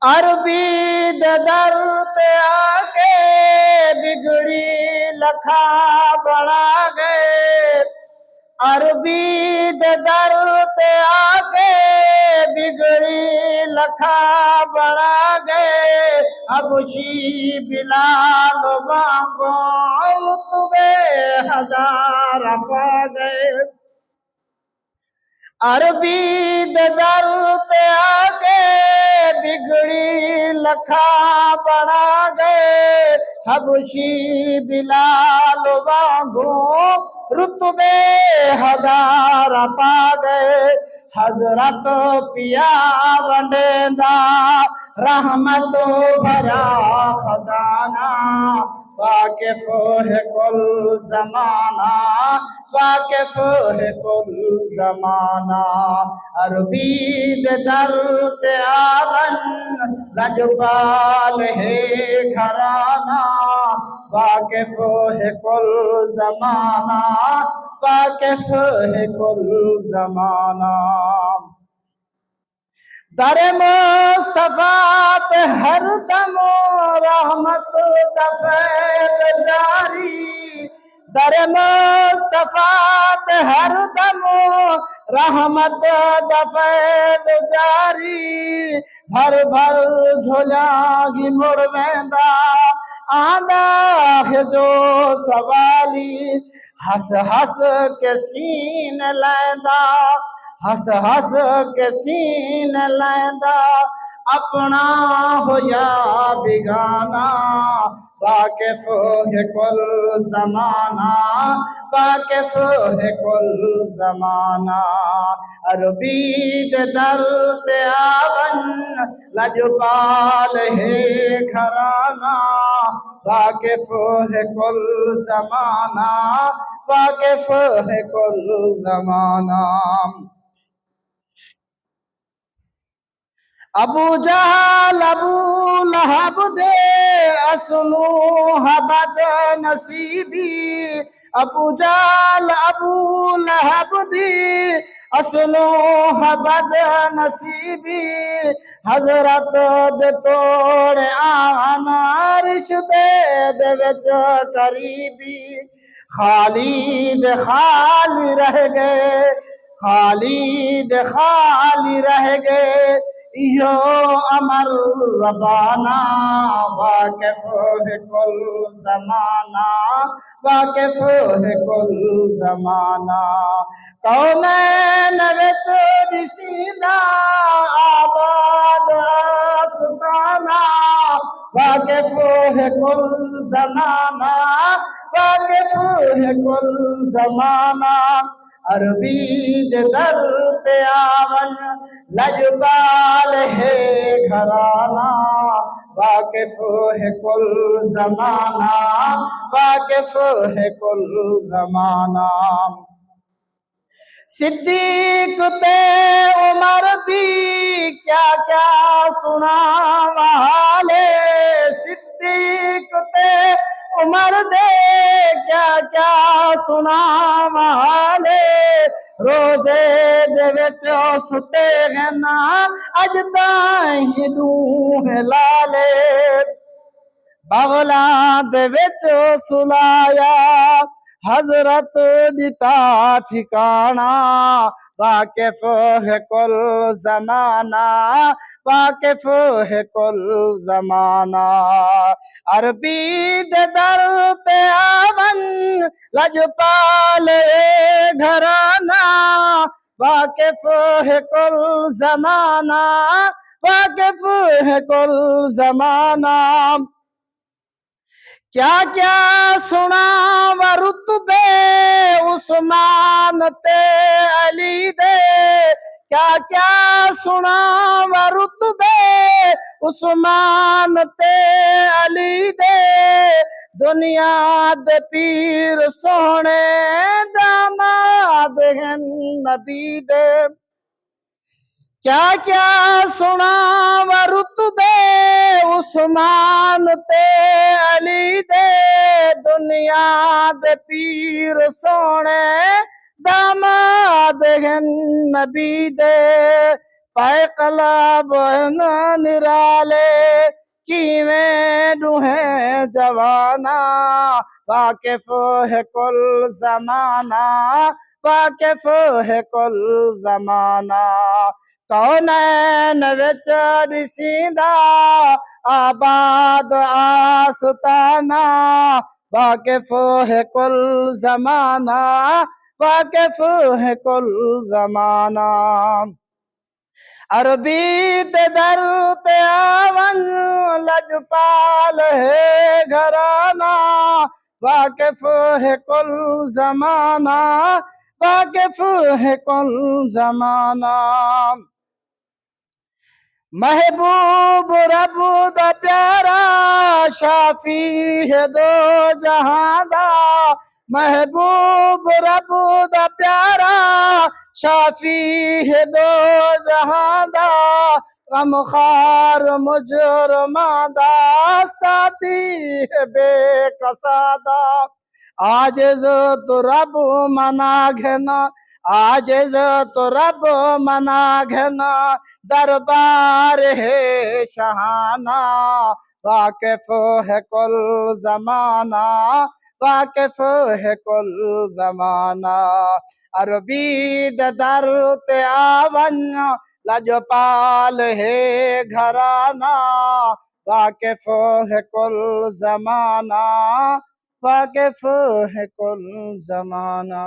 अरबी दर ते आके बिगड़ी लखा बना गए। अरबी दर ते आके बिगड़ी लखा बना गए। अबशी बिलाल वांगो रुतबे हजार पा गए। अरबी दर ते आके बिगड़ी लखा बना गए। हबशी बिलाल वांगू रुतबे हजार पा गए। हजरत पिया वंडेदा रहमत भरा खजाना। वाकिफ है कुल जमाना, वाकिफ है कुल जमाना। अरबी दर ते आवन लजपाल है घराना। वाकिफ है कुल जमाना, वाकिफ है कुल जमाना। दर मुस्तफा पे हर दम रहमत दफैल जारी। दर मुस्तफा पे हर दम रहमत दफैल जारी। भर भर झोलागी मुड़ वेंदा आंदा है जो सवाली। हंस हंस के सीन लैंदा, हंस हंस के सीन लैंदा। अपना हो या बिगाना, वाकिफ है कुल जमाना, वाकिफ है कुल जमाना। अरबी दर ते आवन लजपाल है घराना। वाकिफ है कुल जमाना, वाकिफ है कुल जमाना। अबू जहल अबू लहब दे असलू हबद नसीबी। अबू जहल अबू लहब दे असलू हबद नसीबी। हजरत दे तोड़े आना रिश्ते दे विच करीबी। खालिद खाली रह गए, खालिद खाली रह गए। यो अमर रबाना, वाकिफ है कुल जमाना, वाकिफ है कुल जमाना। कौनैन विच दिसींदा आबाद आस्ताना। वाकिफ है कुल जमाना, वाकिफ है कुल जमाना। अरबी दर ते आवन लजपाल है घराना। वाकिफ है कुल जमाना, वाकिफ है कुल जमाना। सिद्दीक ते उमर दी क्या क्या सुना वाले। सिद्दीक ते उमर दे क्या क्या सुना वाले। रोजे दे विच सुते गना अज ताईं दूह लाले। बगला दे विच सुलाया हजरत दिता ठिकाना। वाकिफ है कुल जमाना, वाकिफ है कुल जमाना। अरबी दर ते आवन लजपाल घराना। वाकिफ है कुल जमाना, वाकिफ है कुल जमाना। क्या क्या सुना व रुतबे उस्मान ते अली दे। क्या क्या सुना व रुतबे उस्मान ते अली दे। दुनिया दे पीर सोने दामाद हैं नबी दे। क्या क्या सुना व रुतबे उस्मान ते अली दे। दुनिया दे पीर सोने दामाद हैं नबी दे। पैकलब निराले कीवें डूहे जवाना वाकिफ है कुल जमाना वाकिफ है कुल जमाना कौनैन विच दिसींदा आबाद आस्ताना वाकिफ है कुल जमाना वाकिफ है कुल जमाना अरबी ते दर ते आवन लजपाल है घराना वाकिफ है कुल जमाना वाकिफ है कुल जमाना महबूब रबू दा प्यारा शाफी है दो जहां दा महबूब रबू दा प्यारा शाफी है दो जहां दा गमखार मुजरमा दा साथी है बेकसादा आजिज़ तो रब मना घना आजिज़ तो रब मना घना दरबार है शहाना वाकिफ है कुल जमाना वाकिफ है कुल जमाना अरबी दर ते आवन लजपाल है घराना वाकिफ है कुल जमाना वाकिफ है कुल जमाना।